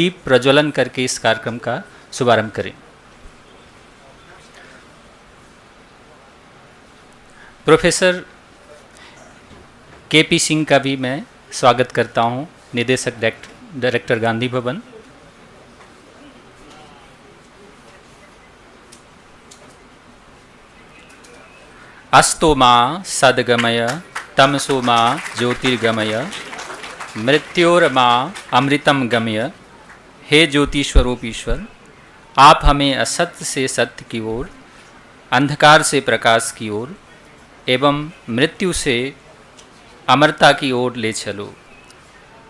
दीप प्रज्वलन करके इस कार्यक्रम का शुभारंभ करें। Professor K P. सिंह का भी मैं स्वागत करता हूं, निदेशक डायरेक्टर गांधी भवन। अस्तो मां सद्गमय तमसो मां ज्योतिर्गमय मृत्योर्मां अमृतम गमय। हे ज्योतिश्वरूप ईश्वर, आप हमें असत्य से सत्य की ओर, अंधकार से प्रकाश की ओर एवं मृत्यु से अमरता की ओर ले चलो।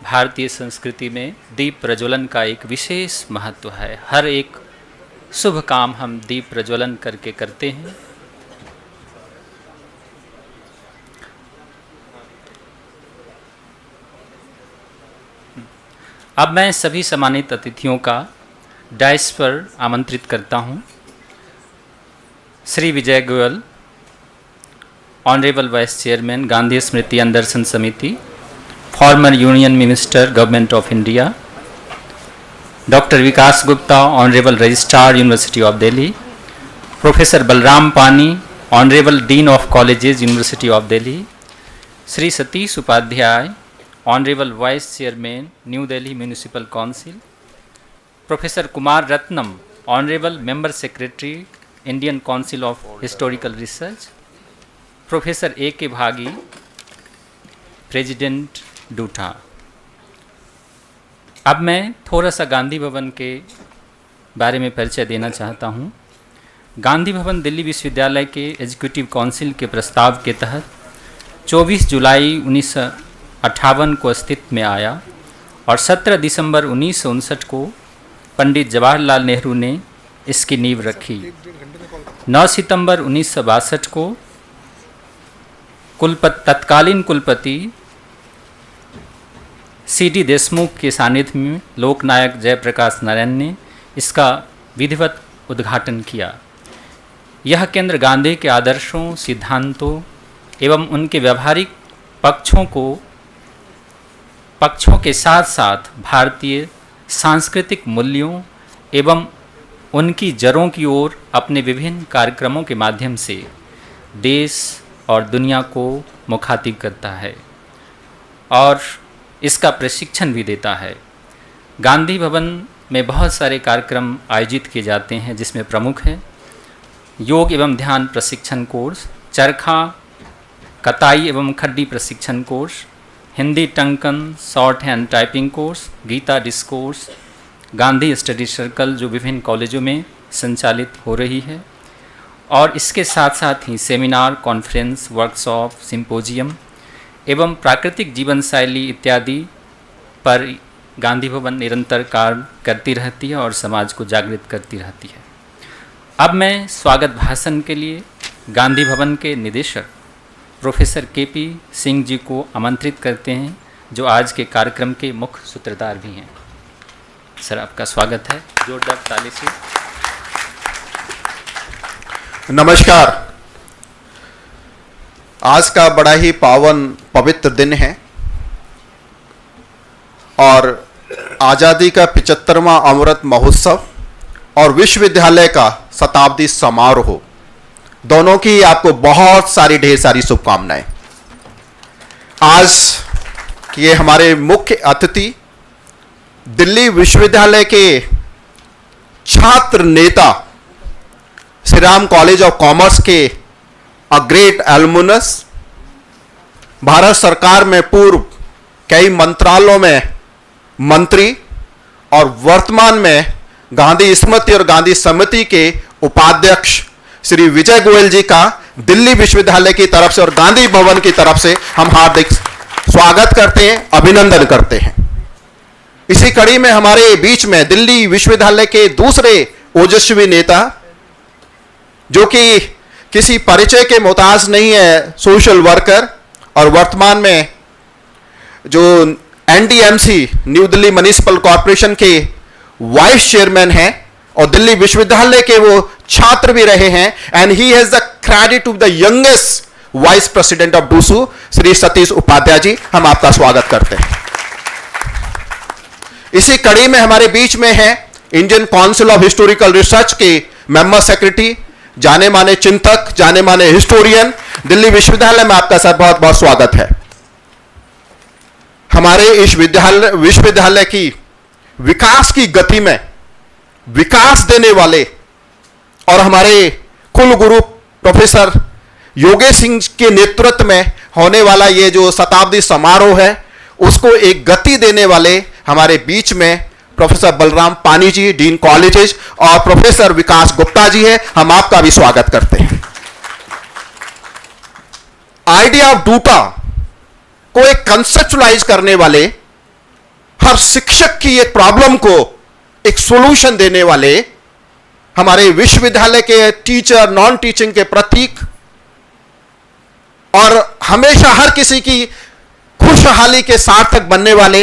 भारतीय संस्कृति में दीप प्रज्वलन का एक विशेष महत्व है। हर एक शुभ काम हम दीप प्रज्वलन करके करते हैं। अब मैं सभी सम्मानित अतिथियों का डायस पर आमंत्रित करता हूं। Shri Vijay Goyal, honourable vice chairman Gandhi स्मृति अंदर्शन समिति, former union minister government of India. Doctor Vikas Gupta, honourable registrar university of Delhi. Professor Balram पानी, honourable dean of colleges university of Delhi. Shri Satish Upadhyay, honourable vice chairman New Delhi municipal council. Professor Kumar Ratnam, honourable member secretary Indian council of historical research. Professor A K. भागी, president डूठा। अब मैं थोड़ा सा गांधी भवन के बारे में परिचय देना चाहता हूँ। गांधी भवन दिल्ली विश्वविद्यालय के एग्जीक्यूटिव काउंसिल के प्रस्ताव के तहत 24 जुलाई 1958 को अस्तित्व में आया और 17 दिसंबर 1959 को पंडित जवाहरलाल नेहरू ने इसकी नींव रखी। 9 सितंबर 1962 को तत्कालीन कुलपति सी.डी. देशमुख के सानिध्य में लोकनायक जयप्रकाश नारायण ने इसका विधिवत उद्घाटन किया। यह केंद्र गांधी के आदर्शों, सिद्धांतों एवं उनके व्यावहारिक पक्षों के साथ साथ भारतीय सांस्कृतिक मूल्यों एवं उनकी जड़ों की ओर अपने विभिन्न कार्यक्रमों के माध्यम से देश और दुनिया को मुखातिब करता है और इसका प्रशिक्षण भी देता है। गांधी भवन में बहुत सारे कार्यक्रम आयोजित किए जाते हैं, जिसमें प्रमुख है योग एवं ध्यान प्रशिक्षण कोर्स, चरखा कताई एवं खड्डी प्रशिक्षण कोर्स, हिंदी टंकन shorthand typing course, Gita discourse, Gandhi study circle जो विभिन्न कॉलेजों में संचालित हो रही है, और इसके साथ साथ ही सेमिनार, कॉन्फ्रेंस, वर्कशॉप, सिंपोजियम एवं प्राकृतिक जीवन शैली इत्यादि पर गांधी भवन निरंतर कार्य करती रहती है और समाज को जागृत करती रहती है। अब मैं स्वागत भाषण के लिए गांधी भवन के निदेशक प्रोफेसर के.पी. सिंह जी को आमंत्रित करते हैं, जो आज के कार्यक्रम के मुख्य सूत्रधार भी हैं। सर, आपका स्वागत है, जोरदार ताली से। नमस्कार। आज का बड़ा ही पावन पवित्र दिन है और आज़ादी का 75वां अमृत महोत्सव और विश्वविद्यालय का शताब्दी समारोह, दोनों की आपको बहुत सारी ढेर सारी शुभकामनाएं। आज ये हमारे मुख्य अतिथि दिल्ली विश्वविद्यालय के छात्र नेता, Shri Ram college of commerce के अ ग्रेट एल्युमनस, भारत सरकार में पूर्व कई मंत्रालयों में मंत्री और वर्तमान में गांधी स्मृति और गांधी समिति के उपाध्यक्ष श्री विजय गोयल जी का दिल्ली विश्वविद्यालय की तरफ से और गांधी भवन की तरफ से हम हार्दिक स्वागत करते हैं, अभिनंदन करते हैं। इसी कड़ी में हमारे बीच में दिल्ली विश्वविद्यालय के दूसरे ओजस्वी नेता, जो कि किसी परिचय के मोहताज नहीं है, सोशल वर्कर और वर्तमान में जो NDMC new Delhi municipal corporation के वाइस चेयरमैन हैं और दिल्ली विश्वविद्यालय के वो छात्र भी रहे हैं, and he has the credit to the youngest vice president of DUSU, Shri Satish Upadhyay ji, हम आपका स्वागत करते हैं। इसी कड़ी में हमारे बीच में है Indian council of historical research के मेंबर सेक्रेटरी, जाने माने चिंतक, जाने माने हिस्टोरियन, दिल्ली विश्वविद्यालय में आपका सर बहुत बहुत स्वागत है। हमारे इस विश्वविद्यालय की विकास की गति में विकास देने वाले और हमारे कुल गुरु प्रोफेसर योगेश सिंह के नेतृत्व में होने वाला ये जो शताब्दी समारोह है, उसको एक गति देने वाले हमारे बीच में प्रोफेसर बलराम पानी जी, डीन कॉलेजेस, और प्रोफेसर विकास गुप्ता जी है। हम आपका भी स्वागत करते हैं। आइडिया ऑफ डूटा को एक कंसेप्चुलाइज करने वाले, हर शिक्षक की एक प्रॉब्लम को एक सॉल्यूशन देने वाले हमारे विश्वविद्यालय के टीचर, नॉन टीचिंग के प्रतीक, और हमेशा हर किसी की खुशहाली के सार्थक बनने वाले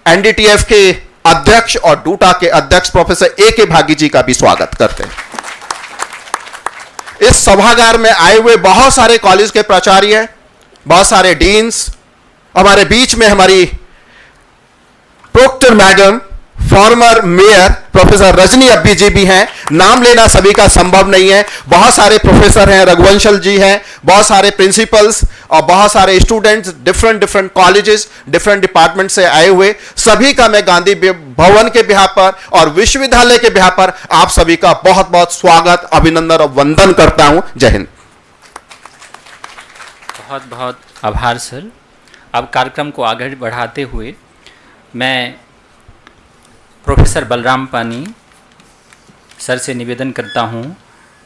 एनडीटीएफ के अध्यक्ष और डूटा के अध्यक्ष प्रोफेसर ए.के. भागी जी का भी स्वागत करते हैं। इस सभागार में आए हुए बहुत सारे कॉलेज के प्राचार्य, बहुत सारे डीन्स, हमारे बीच में हमारी proctor madam, former mayor professor Rajni Abbi ji भी हैं। नाम लेना सभी का संभव नहीं है। बहुत सारे प्रोफेसर हैं, रघुवंशल जी हैं, बहुत सारे प्रिंसिपल्स और बहुत सारे students, different colleges, different department से आए हुए सभी का मैं गांधी भवन के बिहार पर और विश्वविद्यालय के बिहार पर आप सभी का बहुत बहुत स्वागत, अभिनंदन और वंदन करता हूं। जय हिंद। बहुत बहुत आभार सर। अब कार्यक्रम को आगे बढ़ाते हुए मैं प्रोफेसर बलराम पानी सर से निवेदन करता हूं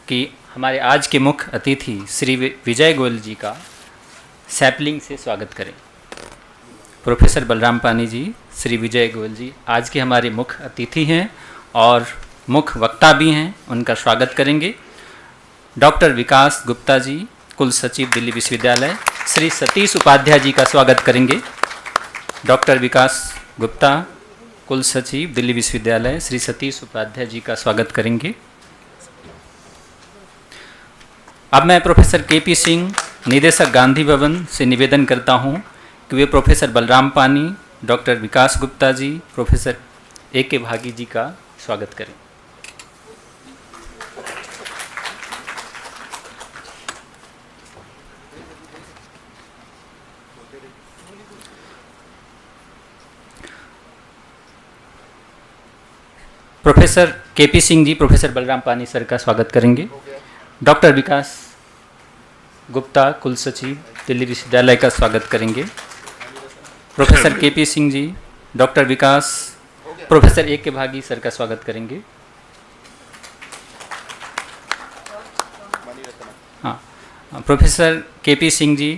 कि हमारे आज के मुख्य अतिथि श्री विजय गोयल जी का सैपलिंग से स्वागत करें। प्रोफेसर बलराम पानी जी, श्री विजय गोयल जी आज के हमारे मुख्य अतिथि हैं और मुख्य वक्ता भी हैं, उनका स्वागत करेंगे। डॉक्टर विकास गुप्ता जी, कुल सचिव दिल्ली विश्वविद्यालय, श्री सतीश उपाध्याय जी का स्वागत करेंगे। डॉक्टर विकास गुप्ता, कुल सचिव दिल्ली विश्वविद्यालय, श्री सतीश उपाध्याय जी का स्वागत करेंगे। अब मैं प्रोफेसर के.पी. सिंह, निदेशक गांधी भवन से निवेदन करता हूं कि वे professor Balram Pani, doctor Vikas Gupta ji, professor A K. Bhagi ji का स्वागत करें। Professor K P. Singh ji professor Balram Pani sir का स्वागत करेंगे। डॉक्टर विकास गुप्ता, कुल सचिव दिल्ली विश्वविद्यालय का स्वागत करेंगे। Professor K P. Singh ji, doctor Vikas, professor A K. Bhagi sir का स्वागत करेंगे। हाँ, professor K P. Singh ji,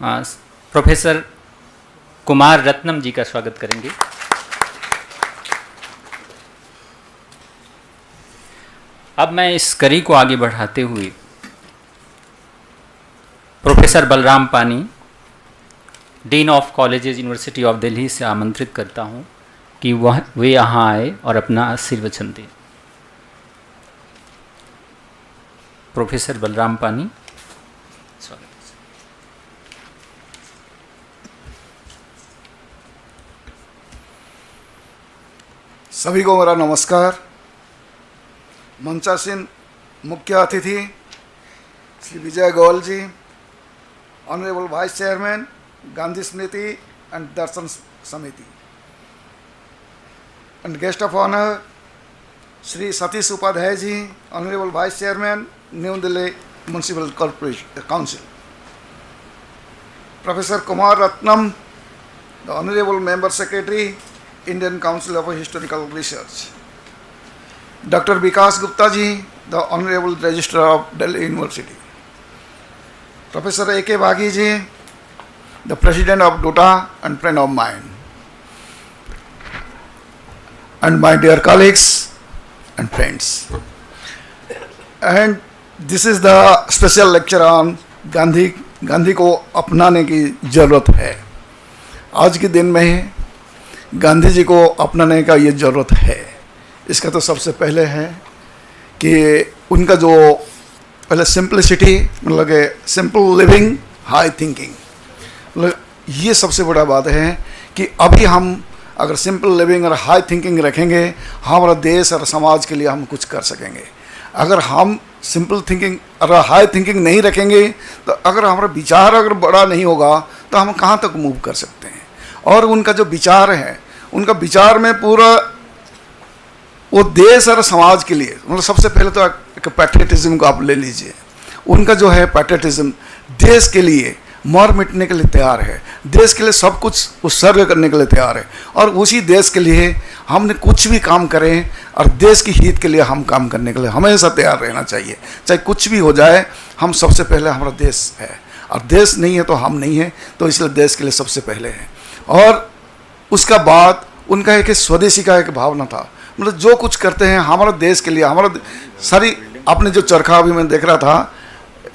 professor Kumar Ratnam ji का स्वागत करेंगे। अब मैं इस कड़ी को आगे बढ़ाते हुए प्रोफेसर बलराम पानी, dean of colleges university of Delhi से आमंत्रित करता हूं कि वे यहाँ आए और अपना आशीर्वचन दें। प्रोफेसर बलराम पानी, स्वागत है। सभी को मेरा नमस्कार। मंचासीन मुख्य अतिथि Shri Vijay Goyal ji, honourable vice chairman Gandhi Smriti and Darshan Samiti, and guest of honour Shri Satish Upadhyay ji, honourable vice chairman New Delhi municipal corporation council, professor Kumar Ratnam, the honourable member secretary Indian council of historical research, Dr. Vikas Gupta ji, the Honorable Registrar of Delhi University, Professor A.K. Bhagi ji, the President of DOTA and friend of mine, and my dear colleagues and friends. And this is the special lecture on Gandhi को अपनाने की ज़रूरत है। आज के दिन में गांधी जी को अपनाने का ये ज़रूरत है। इसका तो सबसे पहले है कि उनका जो पहले सिंप्लिसिटी, मतलब कि सिंपल लिविंग, हाई थिंकिंग, मतलब ये सबसे बड़ा बात है कि अभी हम अगर सिंपल लिविंग और हाई थिंकिंग रखेंगे, हमारा देश और समाज के लिए हम कुछ कर सकेंगे। अगर हम सिंपल थिंकिंग और हाई थिंकिंग नहीं रखेंगे, तो अगर हमारा विचार अगर बड़ा नहीं होगा तो हम कहाँ तक मूव कर सकते हैं। और उनका जो विचार है, उनका विचार में पूरा वो देश और समाज के लिए, मतलब सबसे पहले तो एक पैट्रियटिज्म को आप ले लीजिए। उनका जो है पैट्रियटिज्म, देश के लिए मर मिटने के लिए तैयार है, देश के लिए सब कुछ उत्सर्ग करने के लिए तैयार है। और उसी देश के लिए हमने कुछ भी काम करें और देश की हित के लिए हम काम करने के लिए हमेशा तैयार रहना चाहिए। चाहे कुछ भी हो जाए, हम सबसे पहले हमारा देश है, और देश नहीं है तो हम नहीं है, तो इसलिए देश के लिए सबसे पहले है। और उसका बाद उनका एक स्वदेशी का एक भावना था, मतलब जो कुछ करते हैं हमारा देश के लिए, हमारा सारी, आपने जो चरखा अभी मैं देख रहा था,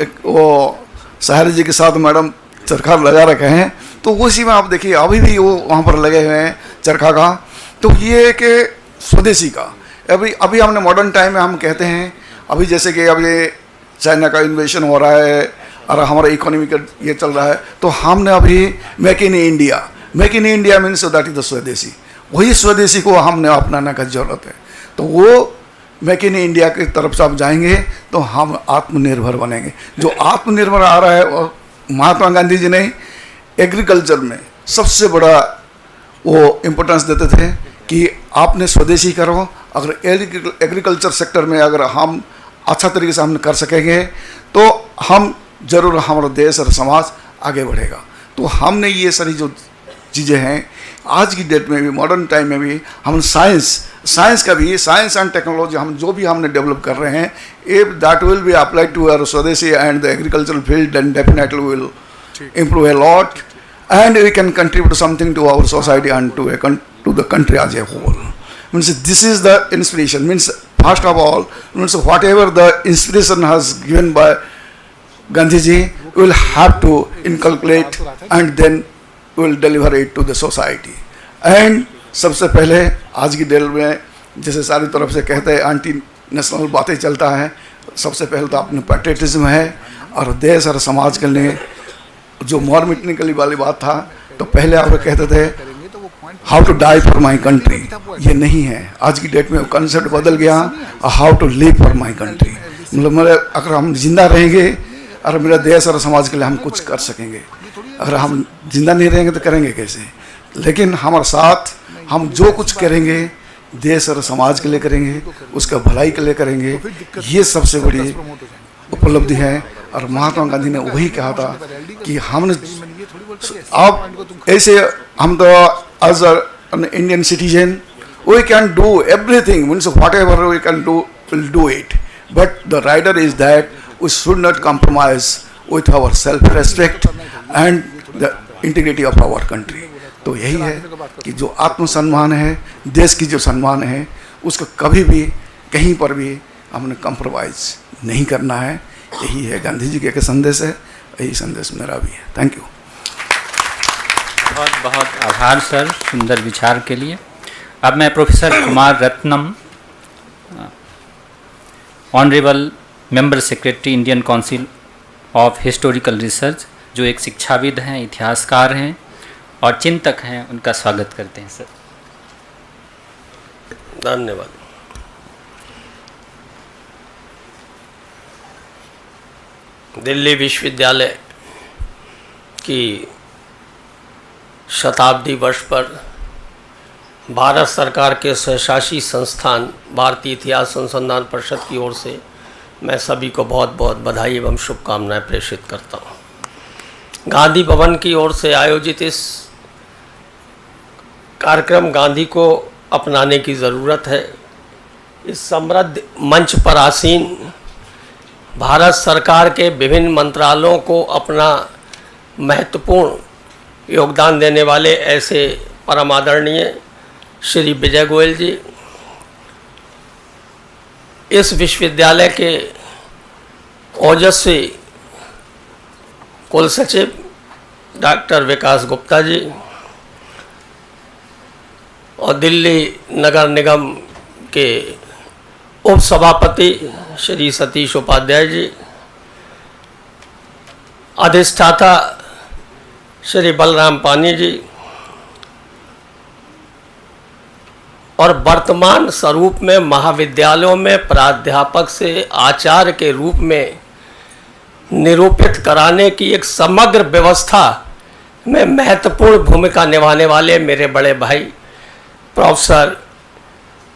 एक वो सहारे जी के साथ मैडम चरखा लगा रखे हैं, तो उसी में आप देखिए अभी भी वो वहाँ पर लगे हुए हैं चरखा का। तो ये एक स्वदेशी का, अभी हमने मॉडर्न टाइम में हम कहते हैं, अभी जैसे कि अब ये चाइना का इन्वेशन हो रहा है और हमारा इकोनॉमी का ये चल रहा है, तो हमने अभी make in India means that is the स्वदेशी, वही स्वदेशी को हमने अपनाने का जरूरत है। तो वो मेक इन इंडिया की तरफ से आप जाएंगे तो हम आत्मनिर्भर बनेंगे। जो आत्मनिर्भर आ रहा है, और महात्मा गांधी जी ने एग्रीकल्चर में सबसे बड़ा वो इम्पोर्टेंस देते थे कि आपने स्वदेशी करो। अगर एग्रीकल्चर सेक्टर में अगर हम अच्छा तरीके से हम कर सकेंगे तो हम जरूर हमारा देश और समाज आगे बढ़ेगा। तो हमने ये सारी जो चीज़ें हैं आज की डेट में भी, मॉडर्न टाइम में भी, हम साइंस का भी, साइंस एंड टेक्नोलॉजी हम जो भी हमने डेवलप कर रहे हैं, if that will be applied to our swadeshi and the agricultural field, then definitely will improve a lot, and we can contribute something to our society and to the country as a whole. Means this is the inspiration. Means first of all, means whatever the inspiration has given by Gandhi ji, we will have to inculcate and then we will deliver it to the society. And सबसे पहले आज की date में जैसे सारी तरफ से कहते हैं एंटी नेशनल बातें चलता है, सबसे पहले तो अपने पैट्रियटिज्म है और देश और समाज के लिए जो मर मिटने के लिए वाली बात था, तो पहले आप कहते थे how to die for my country, ये नहीं है। आज की डेट में वो कंसेप्ट बदल गया, how to live for my country, मतलब मेरे अगर हम जिंदा रहेंगे और मेरा देश और समाज के लिए हम कुछ कर सकेंगे। अगर हम जिंदा नहीं रहेंगे तो करेंगे कैसे? लेकिन हमारे साथ हम जो कुछ करेंगे देश और समाज के लिए करेंगे, उसका भलाई के लिए करेंगे, ये सबसे बड़ी उपलब्धि है। और महात्मा गांधी ने वही कहा था कि हमने अब ऐसे हम तो as an Indian citizen we can do everything, means whatever we can do will do it, but the rider is that we should not compromise with our self respect and the integrity of our country. तो यही है कि जो आत्मसम्मान है, देश की जो सम्मान है, उसको कभी भी कहीं पर भी हमने कॉम्प्रोमाइज नहीं करना है। यही है गांधी जी के संदेश है, यही संदेश मेरा भी है। Thank you. बहुत बहुत आभार सर, सुंदर विचार के लिए। अब मैं professor Kumar Ratnam, honourable member secretary Indian council of historical research, जो एक शिक्षाविद हैं, इतिहासकार हैं और चिंतक हैं, उनका स्वागत करते हैं सर। धन्यवाद। दिल्ली विश्वविद्यालय की शताब्दी वर्ष पर भारत सरकार के स्वशासी संस्थान भारतीय इतिहास अनुसंधान परिषद की ओर से मैं सभी को बहुत बहुत बधाई एवं शुभकामनाएं प्रेषित करता हूं। गांधी भवन की ओर से आयोजित इस कार्यक्रम गांधी को अपनाने की ज़रूरत है। इस समृद्ध मंच पर आसीन भारत सरकार के विभिन्न मंत्रालयों को अपना महत्वपूर्ण योगदान देने वाले ऐसे परम आदरणीय श्री विजय गोयल जी, इस विश्वविद्यालय के ओजस्वी कुल सचिव डॉक्टर विकास गुप्ता जी और दिल्ली नगर निगम के उप सभापति श्री सतीश उपाध्याय जी, अधिष्ठाता श्री बलराम पानी जी, और वर्तमान स्वरूप में महाविद्यालयों में प्राध्यापक से आचार्य के रूप में निरूपित कराने की एक समग्र व्यवस्था में महत्वपूर्ण भूमिका निभाने वाले मेरे बड़े भाई प्रोफेसर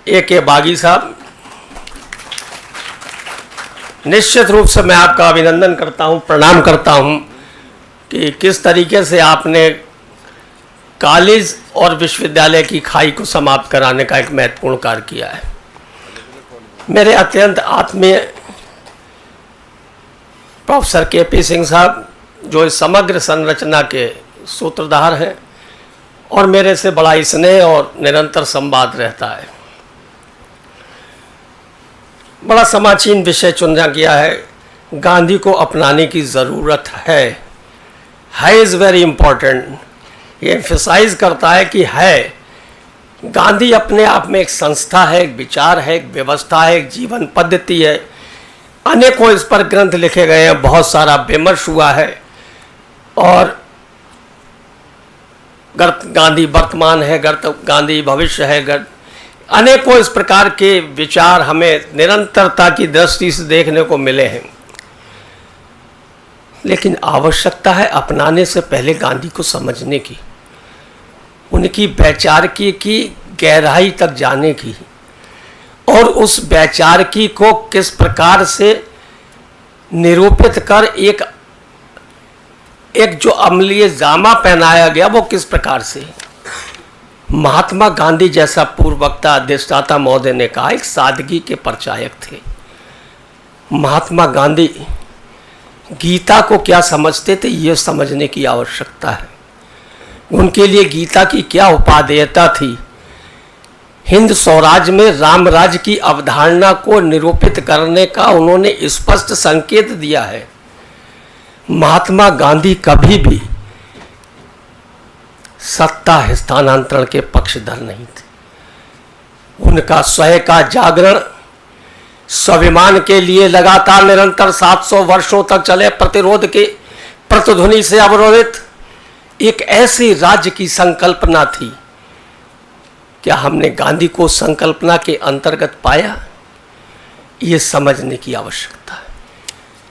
A.K. बागी साहब, निश्चित रूप से मैं आपका अभिनंदन करता हूं, प्रणाम करता हूं कि किस तरीके से आपने कॉलेज और विश्वविद्यालय की खाई को समाप्त कराने का एक महत्वपूर्ण कार्य किया है। मेरे अत्यंत आत्मीय प्रोफेसर K.P. सिंह साहब, जो इस समग्र संरचना के सूत्रधार हैं और मेरे से बड़ा स्नेह और निरंतर संवाद रहता है। बड़ा समाचीन विषय चुना गया है, गांधी को अपनाने की ज़रूरत है इज़ वेरी इम्पोर्टेंट। ये एम्फसाइज करता है कि है, गांधी अपने आप में एक संस्था है, एक विचार है, एक व्यवस्था है, एक जीवन पद्धति है। अनेकों इस पर ग्रंथ लिखे गए हैं, बहुत सारा विमर्श हुआ है और गांधी वर्तमान है, गांधी भविष्य है, अनेकों इस प्रकार के विचार हमें निरंतरता की दृष्टि से देखने को मिले हैं। लेकिन आवश्यकता है अपनाने से पहले गांधी को समझने की, उनकी वैचारिकी की गहराई तक जाने की और उस वैचारिकी को किस प्रकार से निरूपित कर एक जो अम्लीय जामा पहनाया गया वो किस प्रकार से। महात्मा गांधी जैसा पूर्व वक्ता अधिष्ठाता महोदय ने कहा, एक सादगी के प्रचारक थे। महात्मा गांधी गीता को क्या समझते थे ये समझने की आवश्यकता है। उनके लिए गीता की क्या उपादेयता थी। हिंद स्वराज में रामराज की अवधारणा को निरूपित करने का उन्होंने स्पष्ट संकेत दिया है। महात्मा गांधी कभी भी सत्ता हस्तांतरण के पक्षधर नहीं थे। उनका स्वयं का जागरण स्वाभिमान के लिए लगातार निरंतर 700 वर्षों तक चले प्रतिरोध के प्रतिध्वनि से अवरोधित एक ऐसी राज्य की संकल्पना थी। क्या हमने गांधी को संकल्पना के अंतर्गत पाया, ये समझने की आवश्यकता है।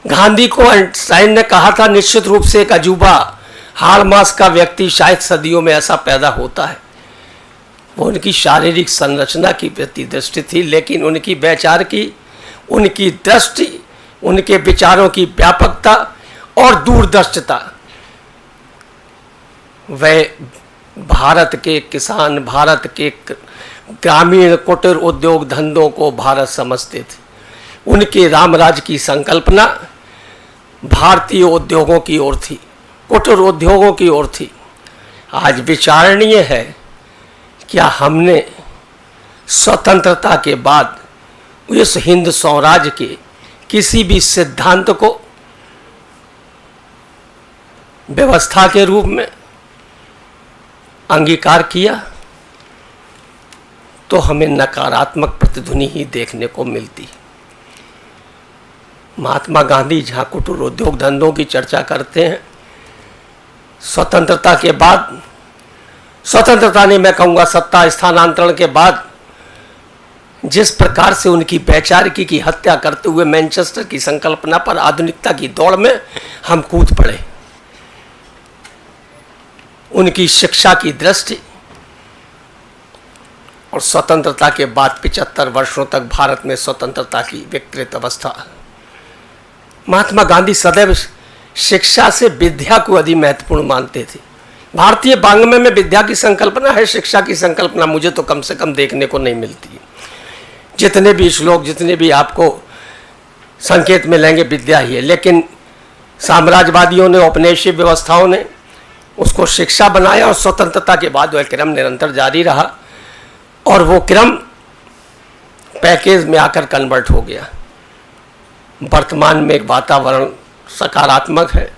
गांधी को आइंस्टाइन ने कहा था, निश्चित रूप से एक अजूबा हाड़ मास का व्यक्ति शायद सदियों में ऐसा पैदा होता है। वो उनकी शारीरिक संरचना की प्रति दृष्टि थी, लेकिन उनकी वैचार की, उनकी दृष्टि, उनके विचारों की व्यापकता और दूरदर्शिता, वह भारत के किसान, भारत के ग्रामीण कुटीर उद्योग धंधों को भारत समझते थे। उनके रामराज की संकल्पना भारतीय उद्योगों की ओर थी, कुटीर उद्योगों की ओर थी। आज विचारणीय है, क्या हमने स्वतंत्रता के बाद इस हिंद स्वराज के किसी भी सिद्धांत को व्यवस्था के रूप में अंगीकार किया, तो हमें नकारात्मक प्रतिध्वनि ही देखने को मिलती। महात्मा गांधी जहाँ कुटीर उद्योग धंधों की चर्चा करते हैं, स्वतंत्रता के बाद, स्वतंत्रता नहीं मैं कहूँगा, सत्ता स्थानांतरण के बाद जिस प्रकार से उनकी वैचारिकी की हत्या करते हुए मैनचेस्टर की संकल्पना पर आधुनिकता की दौड़ में हम कूद पड़े। उनकी शिक्षा की दृष्टि और स्वतंत्रता के बाद 75 वर्षों तक भारत में स्वतंत्रता की विकृत अवस्था। महात्मा गांधी सदैव शिक्षा से विद्या को अधिक महत्वपूर्ण मानते थे। भारतीय वाङ्मय में विद्या की संकल्पना है, शिक्षा की संकल्पना मुझे तो कम से कम देखने को नहीं मिलती। जितने भी श्लोक, जितने भी आपको संकेत मिलेंगे, विद्या ही है। लेकिन साम्राज्यवादियों ने, औपनिवेशिक व्यवस्थाओं ने उसको शिक्षा बनाया और स्वतंत्रता के बाद वह क्रम निरंतर जारी रहा और वो क्रम पैकेज में आकर कन्वर्ट हो गया। वर्तमान में एक वातावरण सकारात्मक है,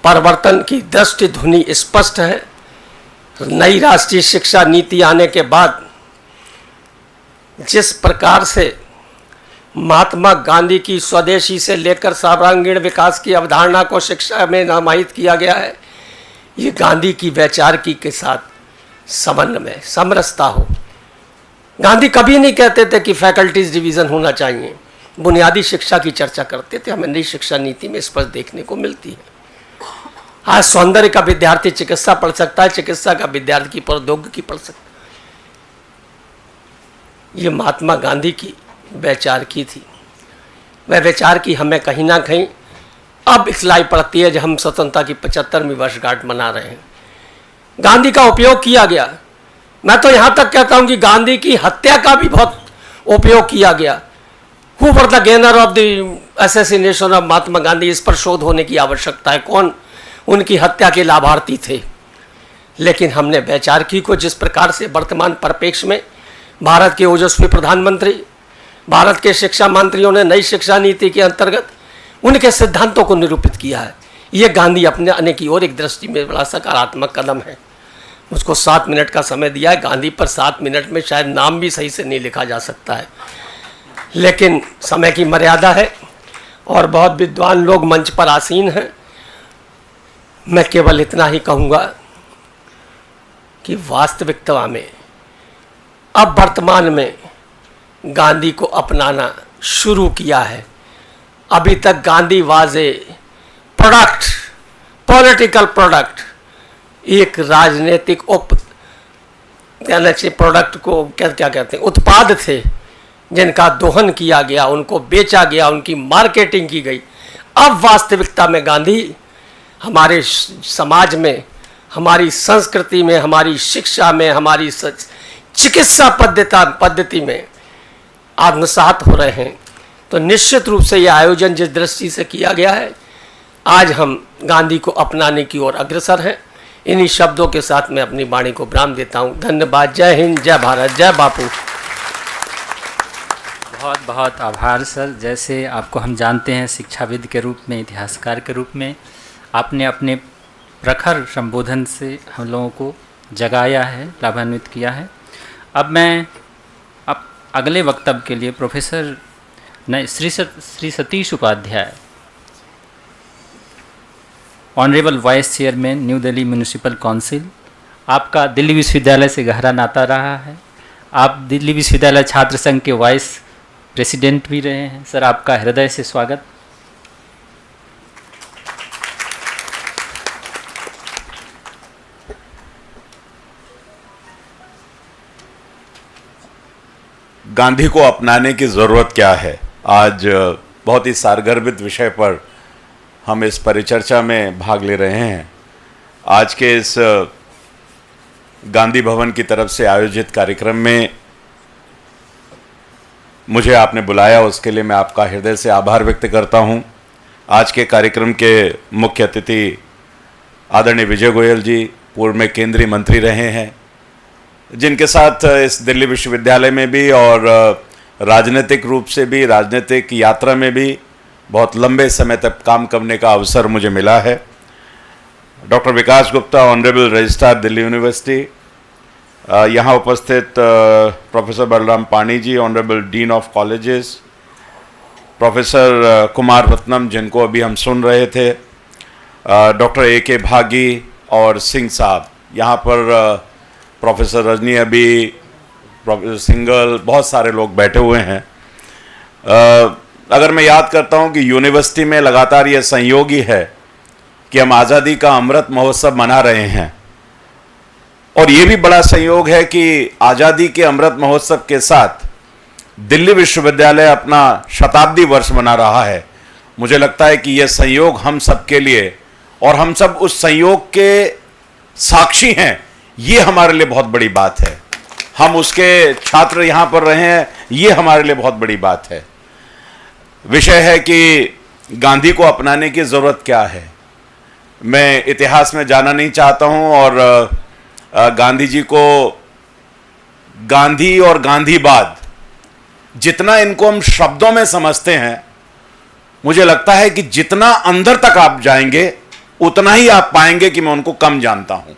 परिवर्तन की दृष्टि ध्वनि स्पष्ट है। नई राष्ट्रीय शिक्षा नीति आने के बाद जिस प्रकार से महात्मा गांधी की स्वदेशी से लेकर सर्वांगीण विकास की अवधारणा को शिक्षा में नामायित किया गया है, ये गांधी की वैचारिकी के साथ समन्वय, समरसता हो। गांधी कभी नहीं कहते थे कि फैकल्टीज डिवीज़न होना चाहिए, बुनियादी शिक्षा की चर्चा करते थे। हमें नई शिक्षा नीति में स्पष्ट देखने को मिलती है। आज सौंदर्य का विद्यार्थी चिकित्सा पढ़ सकता है, चिकित्सा का विद्यार्थी प्रौद्योगिकी पढ़ सकता है। ये महात्मा गांधी की वैचारिकी थी। वह विचार की हमें कहीं ना कहीं अब इखलाई पड़ती है जब हम स्वतंत्रता की 75वीं वर्षगांठ मना रहे हैं। गांधी का उपयोग किया गया, मैं तो यहाँ तक कहता हूँ कि गांधी की हत्या का भी बहुत उपयोग किया गया। Who were the gainer of the assassination of Mahatma Gandhi, इस पर शोध होने की आवश्यकता है। कौन उनकी हत्या के लाभार्थी थे? लेकिन हमने वैचारिकी को जिस प्रकार से वर्तमान परिप्रेक्ष्य में भारत के ओजस्वी प्रधानमंत्री, भारत के शिक्षा मंत्रियों ने नई शिक्षा नीति के अंतर्गत उनके सिद्धांतों को निरूपित किया है, ये गांधी अपने आने की ओर एक दृष्टि में बड़ा सकारात्मक कदम है। मुझको 7 मिनट का समय दिया है। गांधी पर 7 मिनट में शायद नाम भी सही से नहीं लिखा जा सकता है, लेकिन समय की मर्यादा है और बहुत विद्वान लोग मंच पर आसीन हैं। मैं केवल इतना ही कहूँगा कि वास्तविकता में अब वर्तमान में गांधी को अपनाना शुरू किया है। अभी तक Gandhi was a product, political product, एक राजनीतिक प्रोडक्ट को क्या कहते हैं, उत्पाद थे जिनका दोहन किया गया, उनको बेचा गया, उनकी मार्केटिंग की गई। अब वास्तविकता में गांधी हमारे समाज में, हमारी संस्कृति में, हमारी शिक्षा में, हमारी चिकित्सा पद्धति में आत्मसात हो रहे हैं। तो निश्चित रूप से यह आयोजन जिस दृष्टि से किया गया है, आज हम गांधी को अपनाने की ओर अग्रसर हैं। इन्हीं शब्दों के साथ मैं अपनी वाणी को विराम देता हूँ। धन्यवाद। जय हिंद, जय भारत, जय बापू। बहुत बहुत आभार सर। जैसे आपको हम जानते हैं शिक्षाविद के रूप में, इतिहासकार के रूप में, आपने अपने प्रखर संबोधन से हम लोगों को जगाया है, लाभान्वित किया है। अब मैं अगले वक्तव्य के लिए professor Shri Satish Upadhyay, honourable vice chairman New Delhi municipal council, आपका दिल्ली विश्वविद्यालय से गहरा नाता रहा है। आप दिल्ली विश्वविद्यालय छात्र संघ के वाइस प्रेसिडेंट भी रहे हैं। सर, आपका हृदय से स्वागत। गांधी को अपनाने की ज़रूरत क्या है, आज बहुत ही सारगर्भित विषय पर हम इस परिचर्चा में भाग ले रहे हैं। आज के इस गांधी भवन की तरफ से आयोजित कार्यक्रम में मुझे आपने बुलाया, उसके लिए मैं आपका हृदय से आभार व्यक्त करता हूं। आज के कार्यक्रम के मुख्य अतिथि आदरणीय विजय गोयल जी, पूर्व में केंद्रीय मंत्री रहे हैं, जिनके साथ इस दिल्ली विश्वविद्यालय में भी और राजनीतिक रूप से भी, राजनीतिक यात्रा में भी बहुत लंबे समय तक काम करने का अवसर मुझे मिला है। Doctor Vikas Gupta, honourable registrar Delhi university, यहाँ उपस्थित professor Balram Pani ji, honourable dean of colleges, professor Kumar Ratnam, जिनको अभी हम सुन रहे थे, डॉक्टर A.K. भागी और सिंह साहब, यहाँ पर प्रोफेसर रजनी अभी, प्रोफेसर सिंगल, बहुत सारे लोग बैठे हुए हैं। अगर मैं याद करता हूँ कि यूनिवर्सिटी में लगातार ये संयोग ही है कि हम आज़ादी का अमृत महोत्सव मना रहे हैं, और ये भी बड़ा संयोग है कि आज़ादी के अमृत महोत्सव के साथ दिल्ली विश्वविद्यालय अपना शताब्दी वर्ष मना रहा है। मुझे लगता है कि यह संयोग हम सब के लिए, और हम सब उस संयोग के साक्षी हैं, ये हमारे लिए बहुत बड़ी बात है। हम उसके छात्र यहाँ पर रहे हैं, ये हमारे लिए बहुत बड़ी बात है। विषय है कि गांधी को अपनाने की ज़रूरत क्या है। मैं इतिहास में जाना नहीं चाहता हूँ, और गांधी जी को, गांधी और गांधीवाद, जितना इनको हम शब्दों में समझते हैं, मुझे लगता है कि जितना अंदर तक आप जाएंगे उतना ही आप पाएंगे कि मैं उनको कम जानता हूं।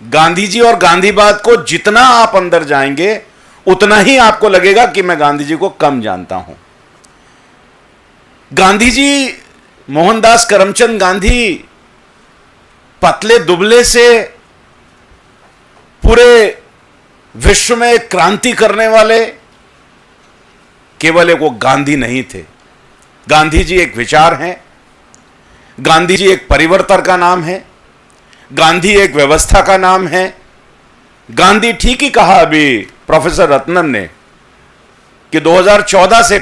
गांधी जी और गांधीवाद को जितना आप अंदर जाएंगे उतना ही आपको लगेगा कि मैं गांधी जी को कम जानता हूं। गांधी जी, मोहनदास करमचंद गांधी, पतले दुबले से पूरे विश्व में एक क्रांति करने वाले केवल एक वो गांधी नहीं थे। गांधी जी एक विचार हैं, गांधी जी एक परिवर्तन का नाम है, गांधी एक व्यवस्था का नाम है। गांधी ठीक ही कहा अभी प्रोफेसर रत्नम ने कि 2014 से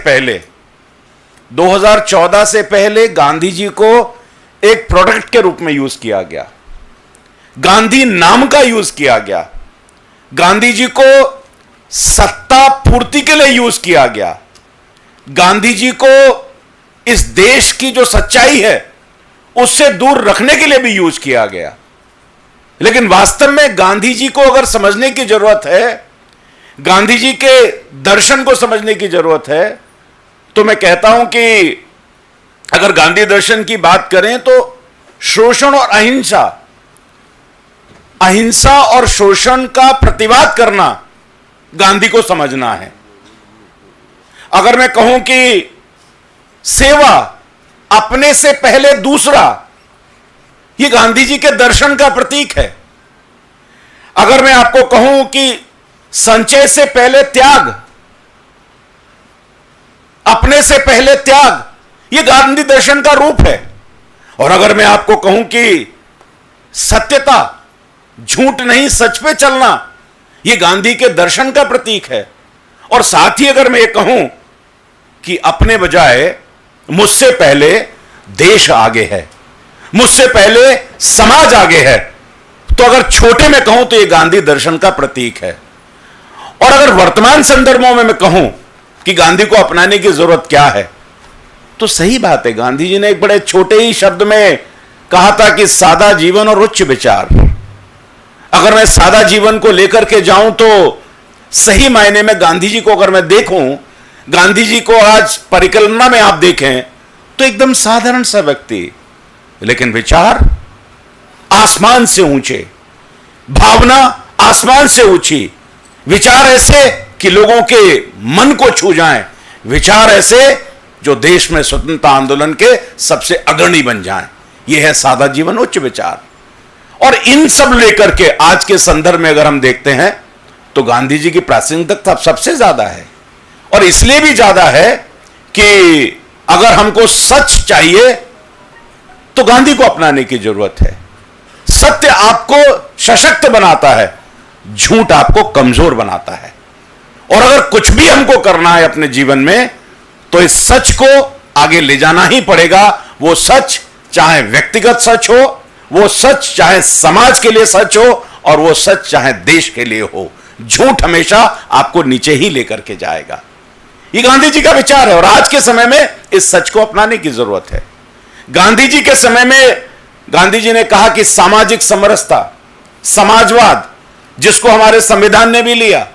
पहले गांधी जी को एक प्रोडक्ट के रूप में यूज किया गया, गांधी नाम का यूज किया गया, गांधी जी को सत्ता पूर्ति के लिए यूज किया गया, गांधी जी को इस देश की जो सच्चाई है उससे दूर रखने के लिए भी यूज किया गया। लेकिन वास्तव में गांधी जी को अगर समझने की जरूरत है, गांधी जी के दर्शन को समझने की जरूरत है, तो मैं कहता हूं कि अगर गांधी दर्शन की बात करें तो शोषण और अहिंसा और शोषण का प्रतिवाद करना गांधी को समझना है। अगर मैं कहूं कि सेवा, अपने से पहले दूसरा, यह गांधी जी के दर्शन का प्रतीक है। अगर मैं आपको कहूं कि संचय से पहले त्याग, अपने से पहले त्याग, यह गांधी दर्शन का रूप है। और अगर मैं आपको कहूं कि सत्यता, झूठ नहीं सच पे चलना, यह गांधी के दर्शन का प्रतीक है। और साथ ही अगर मैं ये कहूं कि अपने बजाय मुझसे पहले देश आगे है, मुझसे पहले समाज आगे है, तो अगर छोटे में कहूं तो यह गांधी दर्शन का प्रतीक है। और अगर वर्तमान संदर्भों में मैं कहूं कि गांधी को अपनाने की जरूरत क्या है, तो सही बात है, गांधी जी ने एक बड़े छोटे ही शब्द में कहा था कि सादा जीवन और उच्च विचार। अगर मैं सादा जीवन को लेकर के जाऊं तो सही मायने में गांधी जी को अगर मैं देखूं, गांधी जी को आज परिकल्पना में आप देखें तो एकदम साधारण सा व्यक्ति, लेकिन विचार आसमान से ऊंचे, भावना आसमान से ऊंची, विचार ऐसे कि लोगों के मन को छू जाएं, विचार ऐसे जो देश में स्वतंत्रता आंदोलन के सबसे अग्रणी बन जाएं। यह है सादा जीवन उच्च विचार। और इन सब लेकर के आज के संदर्भ में अगर हम देखते हैं तो गांधी जी की प्रासंगिकता सबसे ज्यादा है। और इसलिए भी ज्यादा है कि अगर हमको सच चाहिए तो गांधी को अपनाने की जरूरत है। सत्य आपको सशक्त बनाता है, झूठ आपको कमजोर बनाता है। और अगर कुछ भी हमको करना है अपने जीवन में तो इस सच को आगे ले जाना ही पड़ेगा। वो सच चाहे व्यक्तिगत सच हो, वो सच चाहे समाज के लिए सच हो, और वो सच चाहे देश के लिए हो। झूठ हमेशा आपको नीचे ही लेकर के जाएगा। ये गांधी जी का विचार है और आज के समय में इस सच को अपनाने की जरूरत है। गांधी जी के समय में गांधी जी ने कहा कि सामाजिक समरसता, समाजवाद, जिसको हमारे संविधान ने भी लिया,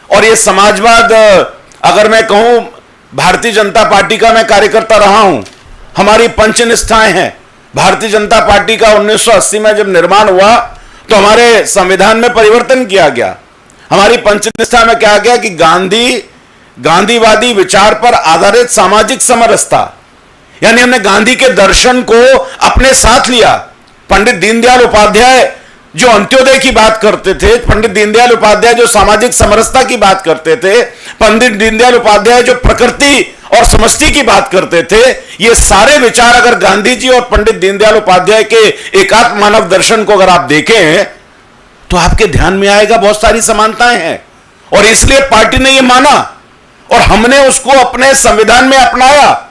और ये समाजवाद अगर मैं कहूं भारतीय जनता पार्टी का मैं कार्यकर्ता रहा हूं, हमारी पंचनिष्ठाएं हैं। भारतीय जनता पार्टी का 1980 में जब निर्माण हुआ तो हमारे संविधान में परिवर्तन किया गया। हमारी पंचनिष्ठा में क्या गया कि गांधीवादी विचार पर आधारित सामाजिक समरसता, यानी हमने गांधी के दर्शन को अपने साथ लिया। पंडित दीनदयाल उपाध्याय जो अंत्योदय की बात करते थे, पंडित दीनदयाल उपाध्याय जो सामाजिक समरसता की बात करते थे, पंडित दीनदयाल उपाध्याय जो प्रकृति और समष्टि की बात करते थे, ये सारे विचार अगर गांधी जी और पंडित दीनदयाल उपाध्याय के एकात्म मानव दर्शन को अगर आप देखें तो आपके ध्यान में आएगा बहुत सारी समानताएं हैं। और इसलिए पार्टी ने यह माना और हमने उसको अपने संविधान में अपनाया।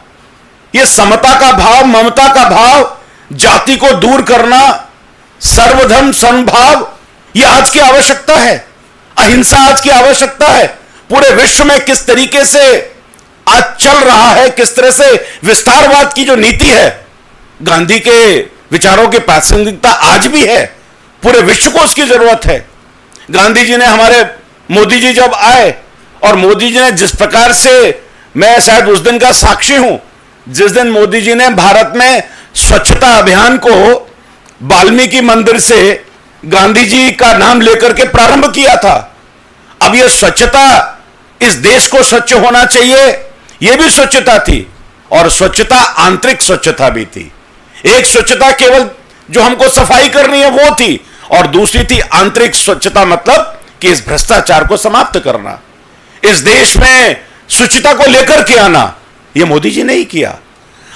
यह समता का भाव, ममता का भाव, जाति को दूर करना, सर्वधर्म समभाव, यह आज की आवश्यकता है। अहिंसा आज की आवश्यकता है। पूरे विश्व में किस तरीके से आज चल रहा है, किस तरह से विस्तारवाद की जो नीति है, गांधी के विचारों की प्रासंगिकता आज भी है। पूरे विश्व को उसकी जरूरत है। गांधी जी ने, हमारे मोदी जी जब आए और मोदी जी ने जिस प्रकार से, मैं शायद उस दिन का साक्षी हूं, जिस दिन मोदी जी ने भारत में स्वच्छता अभियान को वाल्मीकि मंदिर से गांधी जी का नाम लेकर के प्रारंभ किया था। अब यह स्वच्छता, इस देश को स्वच्छ होना चाहिए, यह भी स्वच्छता थी। और स्वच्छता आंतरिक स्वच्छता भी थी। एक स्वच्छता केवल जो हमको सफाई करनी है वो थी, और दूसरी थी आंतरिक स्वच्छता, मतलब कि इस भ्रष्टाचार को समाप्त करना, इस देश में शुचिता को लेकर के आना। यह मोदी जी ने ही किया।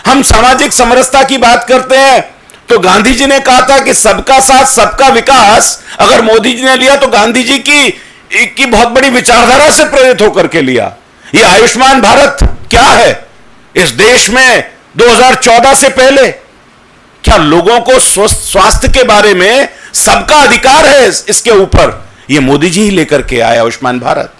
हम सामाजिक समरसता की बात करते हैं तो गांधी जी ने कहा था कि सबका साथ सबका विकास अगर मोदी जी ने लिया तो गांधी जी की बहुत बड़ी विचारधारा से प्रेरित होकर के लिया। यह आयुष्मान भारत क्या है? इस देश में 2014 से पहले क्या लोगों को स्वास्थ्य के बारे में सबका अधिकार है इसके ऊपर? यह मोदी जी ही लेकर के आए आयुष्मान भारत।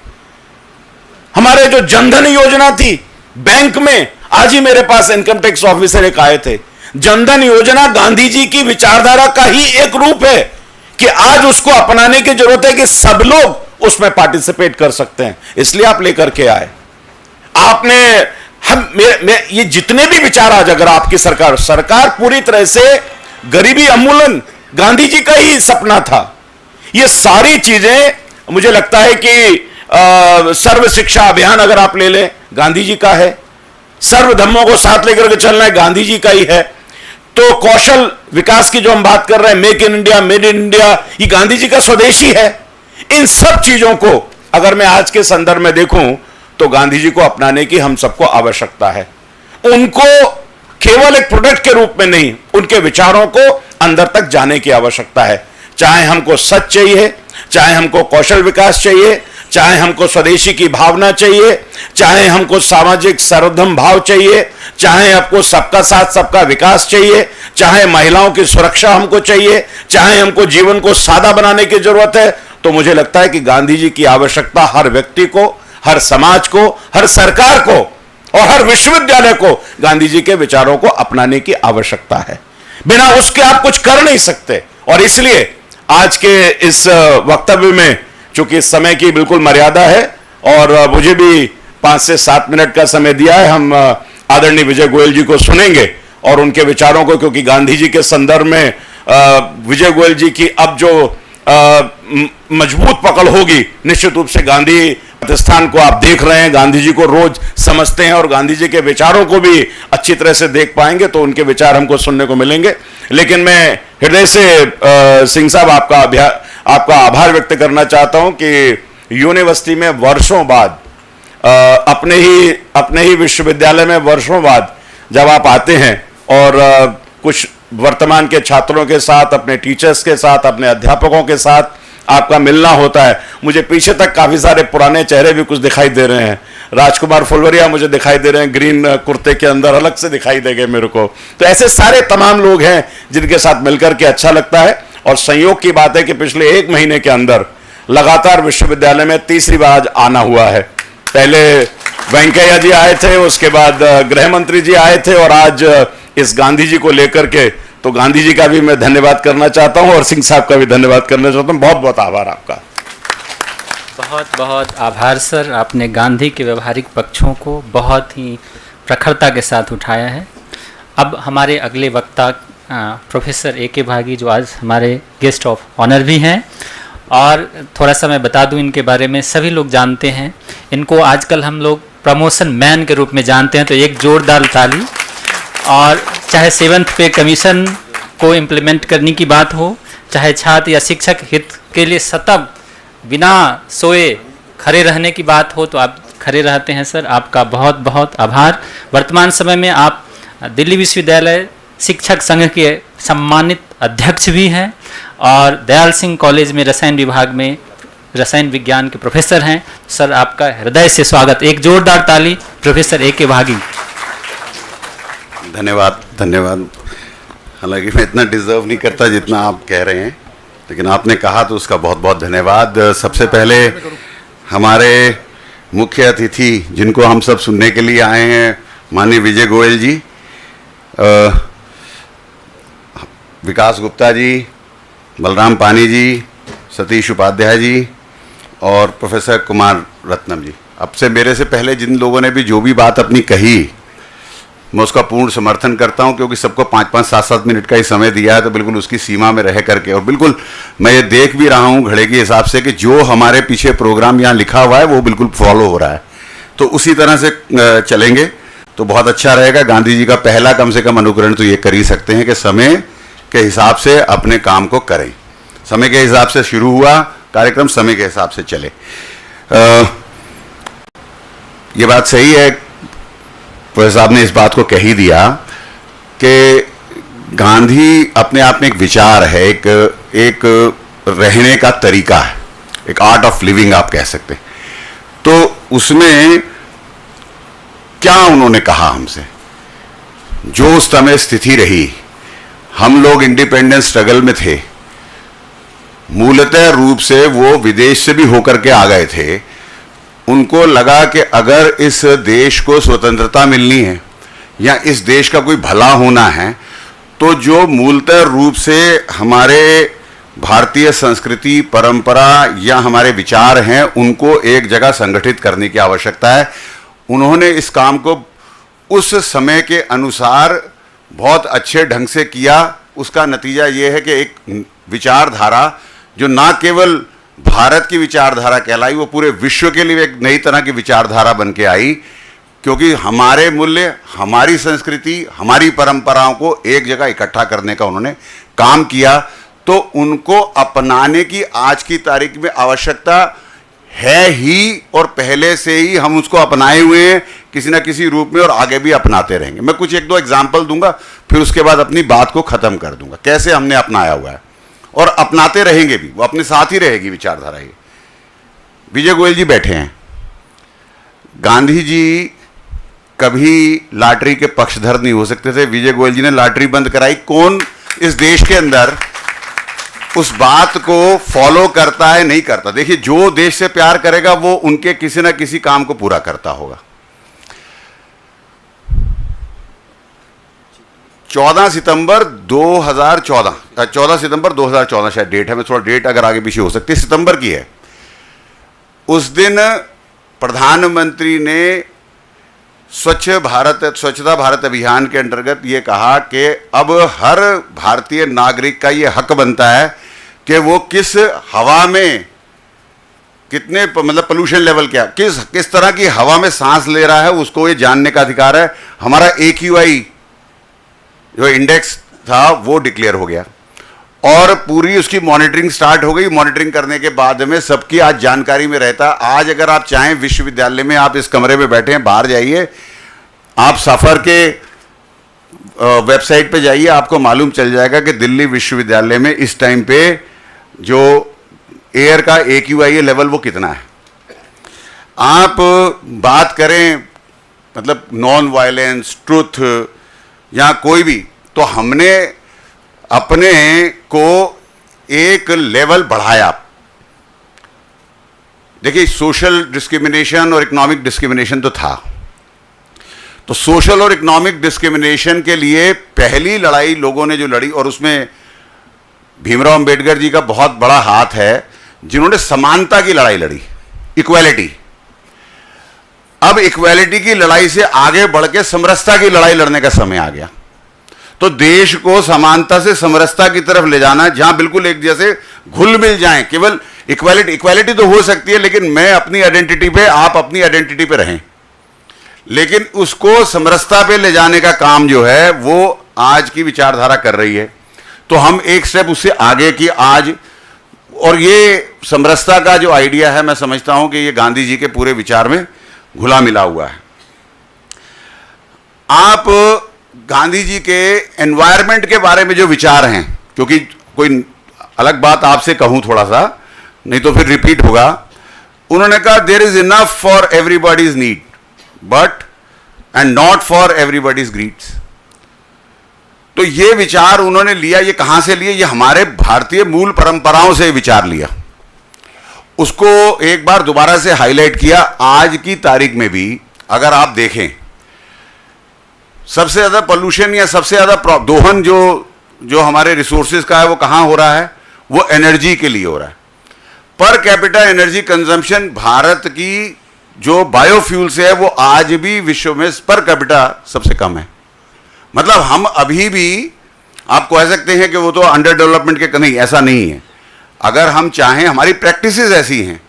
हमारे जो जनधन योजना थी बैंक में, आज ही मेरे पास इनकम टैक्स ऑफिसर एक आए थे, जनधन योजना गांधी जी की विचारधारा का ही एक रूप है कि आज उसको अपनाने की जरूरत है कि सब लोग उसमें पार्टिसिपेट कर सकते हैं, इसलिए आप लेकर के आए। आपने ये जितने भी विचार आज अगर आपकी सरकार पूरी तरह से गरीबी उन्मूलन गांधी जी का ही सपना था। ये सारी चीजें मुझे लगता है कि सर्व शिक्षा अभियान अगर आप ले लें गांधी जी का है, सर्व धर्मों को साथ लेकर के चलना है गांधी जी का ही है, तो कौशल विकास की जो हम बात कर रहे हैं, make in India, made in India, ये गांधी जी का स्वदेशी है। इन सब चीजों को अगर मैं आज के संदर्भ में देखूं तो गांधी जी को अपनाने की हम सबको आवश्यकता है। उनको केवल एक प्रोडक्ट के रूप में नहीं, उनके विचारों को अंदर तक जाने की आवश्यकता है। चाहे हमको सच चाहिए, चाहे हमको कौशल विकास चाहिए, चाहे हमको स्वदेशी की भावना चाहिए, चाहे हमको सामाजिक सर्वधर्म भाव चाहिए, चाहे आपको सबका साथ सबका विकास चाहिए, चाहे महिलाओं की सुरक्षा हमको चाहिए, चाहे हमको जीवन को सादा बनाने की जरूरत है, तो मुझे लगता है कि गांधी जी की आवश्यकता हर व्यक्ति को, हर समाज को, हर सरकार को और हर विश्वविद्यालय को गांधी जी के विचारों को अपनाने की आवश्यकता है। बिना उसके आप कुछ कर नहीं सकते। और इसलिए आज के इस वक्तव्य में, चूंकि इस समय की बिल्कुल मर्यादा है और मुझे भी 5 से 7 मिनट का समय दिया है, हम आदरणीय विजय गोयल जी को सुनेंगे और उनके विचारों को, क्योंकि गांधी जी के संदर्भ में विजय गोयल जी की अब जो मजबूत पकड़ होगी, निश्चित रूप से गांधी प्रतिष्ठान को आप देख रहे हैं, गांधी जी को रोज समझते हैं और गांधी जी के विचारों को भी अच्छी तरह से देख पाएंगे, तो उनके विचार हमको सुनने को मिलेंगे। लेकिन मैं हृदय से सिंह साहब आपका आभार व्यक्त करना चाहता हूं कि यूनिवर्सिटी में वर्षों बाद, अपने ही विश्वविद्यालय में वर्षों बाद जब आप आते हैं और कुछ वर्तमान के छात्रों के साथ, अपने टीचर्स के साथ, अपने अध्यापकों के साथ आपका मिलना होता है। मुझे पीछे तक काफी सारे पुराने चेहरे भी कुछ दिखाई दे रहे हैं। राजकुमार फुलवरिया मुझे दिखाई दे रहे हैं, ग्रीन कुर्ते के अंदर अलग से दिखाई देंगे मेरे को। तो ऐसे सारे तमाम लोग हैं जिनके साथ मिलकर के अच्छा लगता है। और संयोग की बात है कि पिछले 1 महीने के अंदर लगातार विश्वविद्यालय में तीसरी बार आज आना हुआ है। पहले वेंकैया जी आए थे, उसके बाद गृह मंत्री जी आए थे और आज इस गांधी जी को लेकर के, तो गांधी जी का भी मैं धन्यवाद करना चाहता हूं और सिंह साहब का भी धन्यवाद करना चाहता हूं। बहुत बहुत आभार आपका। बहुत बहुत आभार सर, आपने गांधी के व्यवहारिक पक्षों को बहुत ही प्रखरता के साथ उठाया है। अब हमारे अगले वक्ता प्रोफेसर ए के भागी, जो आज हमारे गेस्ट ऑफ ऑनर भी हैं, और थोड़ा सा मैं बता दूं इनके बारे में, सभी लोग जानते हैं इनको, आजकल हम लोग प्रमोशन मैन के रूप में जानते हैं, तो एक जोरदार ताली। और चाहे 7th पे कमीशन को इम्प्लीमेंट करने की बात हो, चाहे छात्र या शिक्षक हित के लिए सतत बिना सोए खड़े रहने की बात हो, तो आप खड़े रहते हैं सर, आपका बहुत बहुत आभार। वर्तमान समय में आप दिल्ली विश्वविद्यालय शिक्षक संघ के सम्मानित अध्यक्ष भी हैं और दयाल सिंह कॉलेज में रसायन विभाग में रसायन विज्ञान के प्रोफेसर हैं। सर आपका हृदय से स्वागत, एक जोरदार ताली प्रोफेसर ए के भागी। धन्यवाद धन्यवाद। हालांकि मैं इतना डिज़र्व नहीं करता जितना आप कह रहे हैं, लेकिन आपने कहा तो उसका बहुत बहुत धन्यवाद। सबसे पहले हमारे मुख्य अतिथि जिनको हम सब सुनने के लिए आए हैं, माननीय विजय गोयल जी, विकास गुप्ता जी, बलराम पानी जी, सतीश उपाध्याय जी और प्रोफेसर कुमार रत्नम जी। अब से मेरे से पहले जिन लोगों ने भी जो भी बात अपनी कही, मैं उसका पूर्ण समर्थन करता हूं, क्योंकि सबको 5-5, 7-7 मिनट का ही समय दिया है, तो बिल्कुल उसकी सीमा में रह करके, और बिल्कुल मैं ये देख भी रहा हूं घड़े के हिसाब से कि जो हमारे पीछे प्रोग्राम यहाँ लिखा हुआ है वो बिल्कुल फॉलो हो रहा है, तो उसी तरह से चलेंगे तो बहुत अच्छा रहेगा। गांधी जी का पहला कम से कम अनुकरण तो ये कर ही सकते हैं कि समय के हिसाब से अपने काम को करें। समय के हिसाब से शुरू हुआ कार्यक्रम, समय के हिसाब से चले। ये बात सही है, प्रोफेसर साहब ने इस बात को कह ही दिया कि गांधी अपने आप में एक विचार है, एक रहने का तरीका है, एक आर्ट ऑफ लिविंग आप कह सकते हैं। तो उसमें क्या उन्होंने कहा हमसे, जो उस समय स्थिति रही, हम लोग इंडिपेंडेंस स्ट्रगल में थे, मूलतः रूप से वो विदेश से भी होकर के आ गए थे। उनको लगा कि अगर इस देश को स्वतंत्रता मिलनी है या इस देश का कोई भला होना है, तो जो मूलतः रूप से हमारे भारतीय संस्कृति, परंपरा या हमारे विचार हैं, उनको एक जगह संगठित करने की आवश्यकता है। उन्होंने इस काम को उस समय के अनुसार बहुत अच्छे ढंग से किया। उसका नतीजा ये है कि एक विचारधारा जो ना केवल भारत की विचारधारा कहलाई, वो पूरे विश्व के लिए एक नई तरह की विचारधारा बन के आई, क्योंकि हमारे मूल्य, हमारी संस्कृति, हमारी परंपराओं को एक जगह इकट्ठा करने का उन्होंने काम किया। तो उनको अपनाने की आज की तारीख में आवश्यकता है ही, और पहले से ही हम उसको अपनाए हुए हैं किसी न किसी रूप में, और आगे भी अपनाते रहेंगे। मैं कुछ एक दो एग्जाम्पल दूंगा, फिर उसके बाद अपनी बात को खत्म कर दूंगा कैसे हमने अपनाया हुआ है, और अपनाते रहेंगे भी, वो अपने साथ ही रहेगी विचारधारा। ये विजय गोयल जी बैठे हैं। गांधी जी कभी लॉटरी के पक्षधर नहीं हो सकते थे। विजय गोयल जी ने लॉटरी बंद कराई। कौन इस देश के अंदर उस बात को फॉलो करता है, नहीं करता? देखिए, जो देश से प्यार करेगा वो उनके किसी ना किसी काम को पूरा करता होगा। 14 सितंबर 2014 शायद डेट है, मैं थोड़ा डेट अगर आगे पीछे हो सकती है, सितंबर की है। उस दिन प्रधानमंत्री ने स्वच्छता भारत अभियान के अंतर्गत ये कहा कि अब हर भारतीय नागरिक का ये हक बनता है कि वो किस हवा में कितने मतलब पोल्यूशन लेवल क्या, किस तरह की हवा में सांस ले रहा है, उसको ये जानने का अधिकार है। हमारा AQI जो इंडेक्स था वो डिक्लेयर हो गया और पूरी उसकी मॉनिटरिंग स्टार्ट हो गई। मॉनिटरिंग करने के बाद में सबकी आज जानकारी में रहता। आज अगर आप चाहें विश्वविद्यालय में, आप इस कमरे में बैठे हैं, बाहर जाइए, आप सफर के वेबसाइट पे जाइए, आपको मालूम चल जाएगा कि दिल्ली विश्वविद्यालय में इस टाइम पे जो एयर का AQI लेवल वो कितना है। आप बात करें मतलब नॉन वायलेंस, ट्रुथ या कोई भी, तो हमने अपने को एक लेवल बढ़ाया। देखिए, सोशल डिस्क्रिमिनेशन और इकोनॉमिक डिस्क्रिमिनेशन तो था, तो सोशल और इकोनॉमिक डिस्क्रिमिनेशन के लिए पहली लड़ाई लोगों ने जो लड़ी, और उसमें भीमराव अंबेडकर जी का बहुत बड़ा हाथ है, जिन्होंने समानता की लड़ाई लड़ी, इक्वालिटी। अब इक्वालिटी की लड़ाई से आगे बढ़ के समरसता की लड़ाई लड़ने का समय आ गया। तो देश को समानता से समरसता की तरफ ले जाना, जहां बिल्कुल एक जैसे घुल मिल जाएं। केवल इक्वालिटी तो हो सकती है, लेकिन मैं अपनी आइडेंटिटी पे, आप अपनी आइडेंटिटी पे रहें, लेकिन उसको समरसता पे ले जाने का काम जो है वो आज की विचारधारा कर रही है। तो हम एक स्टेप उससे आगे की आज, और ये समरसता का जो आइडिया है, मैं समझता हूं कि ये गांधी जी के पूरे विचार में घुला मिला हुआ है। आप गांधी जी के एनवायरनमेंट के बारे में जो विचार हैं, क्योंकि कोई अलग बात आपसे कहूं थोड़ा सा, नहीं तो फिर रिपीट होगा। उन्होंने कहा there is enough for everybody's need but and not for everybody's greeds. तो ये विचार उन्होंने लिया, ये कहां से लिए? ये हमारे भारतीय मूल परंपराओं से विचार लिया, उसको एक बार दोबारा से हाईलाइट किया। आज की तारीख में भी अगर आप देखें, सबसे ज्यादा पोल्यूशन या सबसे ज्यादा दोहन जो हमारे रिसोर्सेज का है वो कहां हो रहा है? वो एनर्जी के लिए हो रहा है। Per capita energy consumption Bharat की जो बायोफ्यूल से है वो आज भी विश्व में पर कैपिटा सबसे कम है। मतलब हम अभी भी, आप कह सकते हैं कि वो तो अंडर डेवलपमेंट के, नहीं, ऐसा नहीं है। अगर हम चाहें, हमारी प्रैक्टिसेस ऐसी हैं,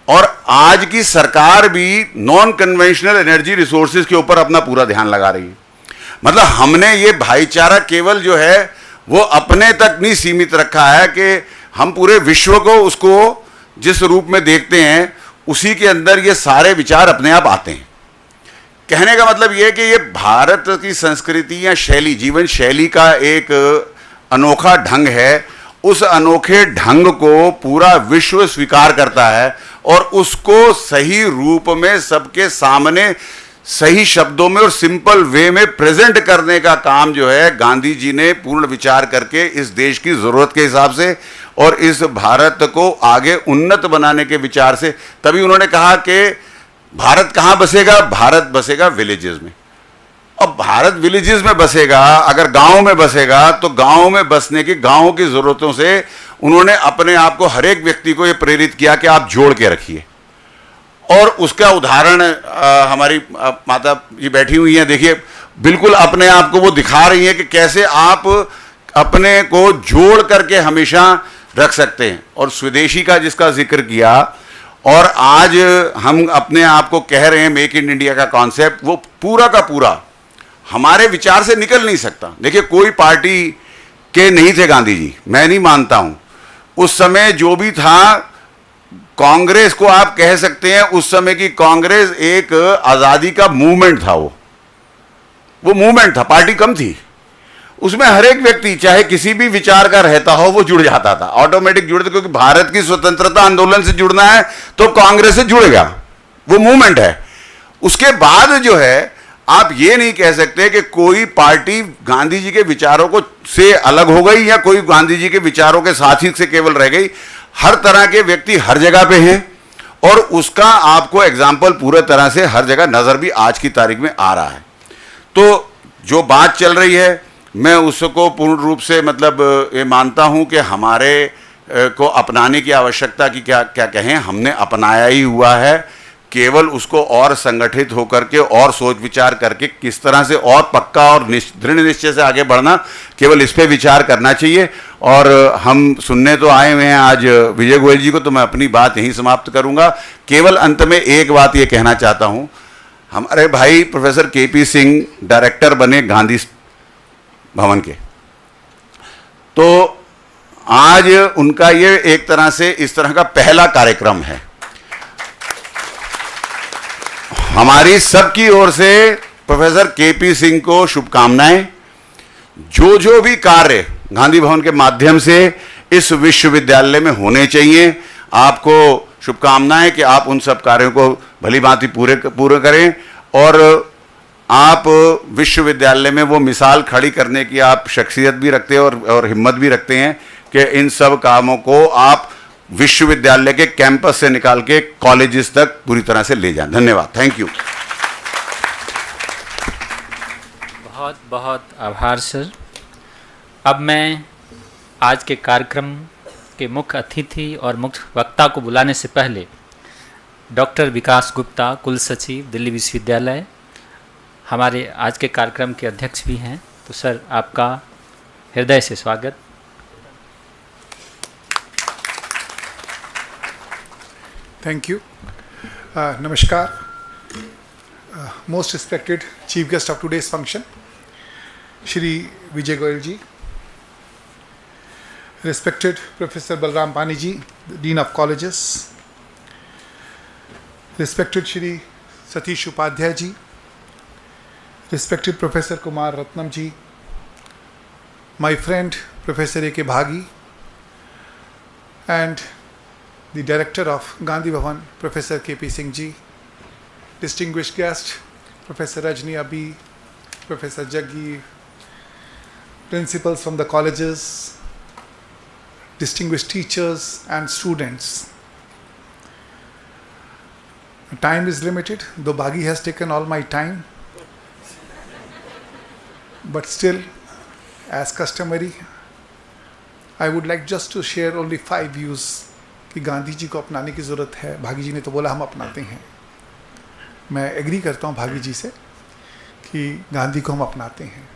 और आज की सरकार भी नॉन कन्वेंशनल एनर्जी रिसोर्सेज के ऊपर अपना पूरा ध्यान लगा रही है। मतलब हमने ये भाईचारा केवल जो है वो अपने तक नहीं सीमित रखा है कि हम पूरे विश्व को उसको जिस रूप में देखते हैं उसी के अंदर ये सारे विचार अपने आप आते हैं। कहने का मतलब ये कि ये भारत की संस्कृति या शैली, जीवन शैली का एक अनोखा ढंग है। उस अनोखे ढंग को पूरा विश्व स्वीकार करता है और उसको सही रूप में सबके सामने सही शब्दों में और सिंपल वे में प्रेजेंट करने का काम जो है गांधी जी ने पूर्ण विचार करके इस देश की ज़रूरत के हिसाब से और इस भारत को आगे उन्नत बनाने के विचार से, तभी उन्होंने कहा कि भारत कहाँ बसेगा? भारत बसेगा विलेजेस में। अब भारत विलेजेस में बसेगा, अगर गांव में बसेगा तो गांव में बसने की, गांव की ज़रूरतों से उन्होंने अपने आप को, हर एक व्यक्ति को ये प्रेरित किया कि आप जोड़ के रखिए। और उसका उदाहरण हमारी माता जी बैठी हुई हैं, देखिए बिल्कुल अपने आप को वो दिखा रही हैं कि कैसे आप अपने को जोड़ करके हमेशा रख सकते हैं। और स्वदेशी का जिसका जिक्र किया, और आज हम अपने आप को कह रहे हैं मेक इन इंडिया का कॉन्सेप्ट, वो पूरा का पूरा हमारे विचार से निकल नहीं सकता। देखिए कोई पार्टी के नहीं थे गांधी जी, मैं नहीं मानता हूं। उस समय जो भी था, कांग्रेस को आप कह सकते हैं उस समय की कांग्रेस एक आज़ादी का मूवमेंट था। वो मूवमेंट था, पार्टी कम थी। उसमें हर एक व्यक्ति चाहे किसी भी विचार का रहता हो वो जुड़ जाता था, ऑटोमेटिक जुड़ता, क्योंकि भारत की स्वतंत्रता आंदोलन से जुड़ना है तो कांग्रेस से जुड़ेगा, वो मूवमेंट है। उसके बाद जो है आप ये नहीं कह सकते कि कोई पार्टी गांधी जी के विचारों को से अलग हो गई या कोई गांधी जी के विचारों के साथी से केवल रह गई। हर तरह के व्यक्ति हर जगह पे हैं और उसका आपको एग्जाम्पल पूरे तरह से हर जगह नजर भी आज की तारीख में आ रहा है। तो जो बात चल रही है मैं उसको पूर्ण रूप से मतलब ये मानता हूं कि हमारे को अपनाने की आवश्यकता की क्या क्या कहें, हमने अपनाया ही हुआ है। केवल उसको और संगठित होकर के और सोच विचार करके किस तरह से और पक्का और दृढ़ निश्चय से आगे बढ़ना, केवल इस पे विचार करना चाहिए। और हम सुनने तो आए हुए हैं आज विजय गोयल जी को, तो मैं अपनी बात यहीं समाप्त करूंगा। केवल अंत में एक बात ये कहना चाहता हूं, हमारे भाई प्रोफेसर केपी सिंह डायरेक्टर बने गांधी भवन के, तो आज उनका ये एक तरह से इस तरह का पहला कार्यक्रम है। हमारी सबकी ओर से प्रोफेसर केपी सिंह को शुभकामनाएं। जो जो भी कार्य गांधी भवन के माध्यम से इस विश्वविद्यालय में होने चाहिए, आपको शुभकामनाएं कि आप उन सब कार्यों को भली भांति पूरे करें और आप विश्वविद्यालय में वो मिसाल खड़ी करने की आप शख्सियत भी रखते हैं और हिम्मत भी रखते हैं कि इन सब कामों को आप विश्वविद्यालय के कैंपस से निकाल के कॉलेजेस तक पूरी तरह से ले जाएं। धन्यवाद, थैंक यू। बहुत बहुत आभार सर। अब मैं आज के कार्यक्रम के मुख्य अतिथि और मुख्य वक्ता को बुलाने से पहले डॉक्टर विकास गुप्ता, कुल सचिव दिल्ली विश्वविद्यालय, हमारे आज के कार्यक्रम के अध्यक्ष भी हैं, तो सर आपका हृदय से स्वागत। Thank you. Namaskar. Most respected chief guest of today's function, Shri Vijay Goyal ji, respected Professor Balram Pani ji, the Dean of Colleges, respected Shri Satish Upadhyay ji, respected Professor Kumar Ratnam ji, my friend Professor A.K. Bhagi, and the Director of Gandhi Bhavan, Professor K.P. Singh ji, distinguished guest, Professor Rajni Abi, Professor Jaggi, principals from the colleges, distinguished teachers and students. Time is limited, though Bhagi has taken all my time, but still, as customary, I would like just to share only 5 views कि गांधी जी को अपनाने की ज़रूरत है। भागी जी ने तो बोला हम अपनाते हैं, मैं एग्री करता हूँ भागी जी से कि गांधी को हम अपनाते हैं।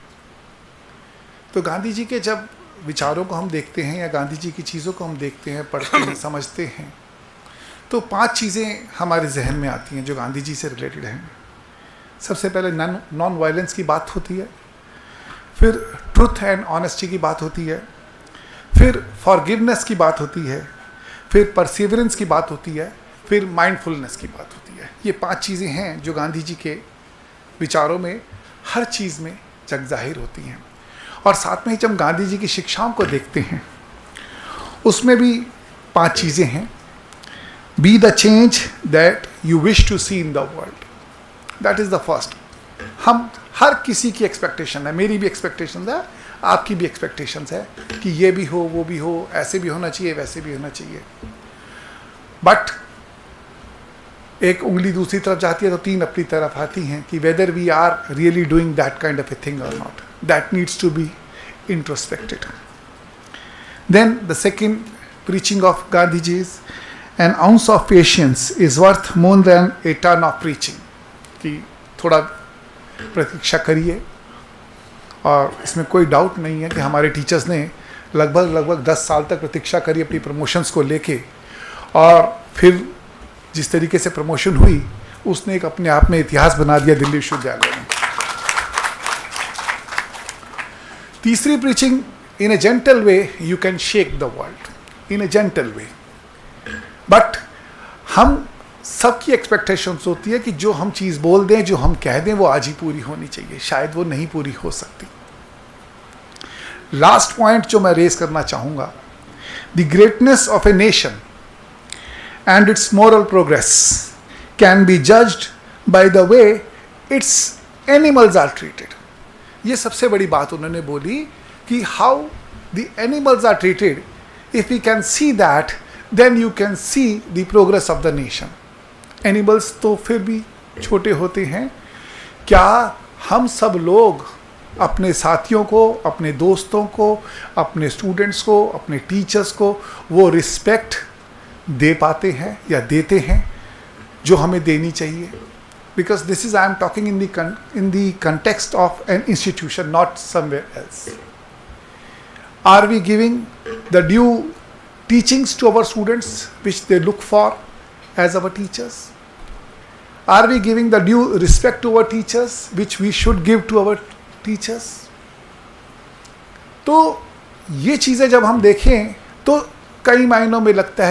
तो गांधी जी के जब विचारों को हम देखते हैं या गांधी जी की चीज़ों को हम देखते हैं, पढ़ते हैं, समझते हैं, तो 5 चीज़ें हमारे जहन में आती हैं जो गांधी जी से रिलेटेड हैं। सबसे पहले नॉन वायलेंस की बात होती है, फिर ट्रुथ एंड ऑनेस्टी की बात होती है, फिर फॉरगिवनेस की बात होती है, फिर परसिवरेंस की बात होती है, फिर माइंडफुलनेस की बात होती है। ये 5 चीज़ें हैं जो गांधी जी के विचारों में हर चीज़ में जग जाहिर होती हैं। और साथ में ही जब गांधी जी की शिक्षाओं को देखते हैं उसमें भी 5 चीज़ें हैं। Be the change that you wish to see in the world, that is the first. हम हर किसी की एक्सपेक्टेशन है, मेरी भी एक्सपेक्टेशन है, आपकी भी एक्सपेक्टेशन है कि ये भी हो, वो भी हो, ऐसे भी होना चाहिए, वैसे भी होना चाहिए। बट एक उंगली दूसरी तरफ जाती है तो 3 अपनी तरफ आती हैं कि whether we are really doing that kind of a thing और not, that needs to be introspected. Then the second preaching of Gandhiji's, an ounce of patience is worth more than a ton of preaching, कि थोड़ा प्रतीक्षा करिए। और इसमें कोई doubt नहीं है कि हमारे टीचर्स ने लगभग 10 साल तक प्रतीक्षा करी अपनी प्रमोशंस को लेके, और फिर जिस तरीके से प्रमोशन हुई उसने एक अपने आप में इतिहास बना दिया दिल्ली विश्वविद्यालय में। तीसरी preaching, in a gentle way you can shake the world, in a gentle way। But हम सबकी एक्सपेक्टेशंस होती है कि जो हम चीज़ बोल दें, जो हम कह दें वो आज ही पूरी होनी चाहिए, शायद वो नहीं पूरी हो सकती। लास्ट पॉइंट जो मैं रेज करना चाहूँगा, the greatness of a nation and its moral progress can be judged by the way its animals are treated. ये सबसे बड़ी बात उन्होंने बोली कि how the animals are treated, if you can see that then you can see the progress of the nation. Animals तो फिर भी छोटे होते हैं, क्या हम सब लोग अपने साथियों को, अपने दोस्तों को, अपने स्टूडेंट्स को, अपने टीचर्स को वो रिस्पेक्ट दे पाते हैं या देते हैं जो हमें देनी चाहिए? Because this is, I am talking in the context of an institution, not somewhere else. Are we giving the due teachings to our students which they look for as our teachers? Are we giving the due respect to our teachers which we should give to our teachers? तो ये चीज़ें जब हम देखें तो कई मायनों में लगता है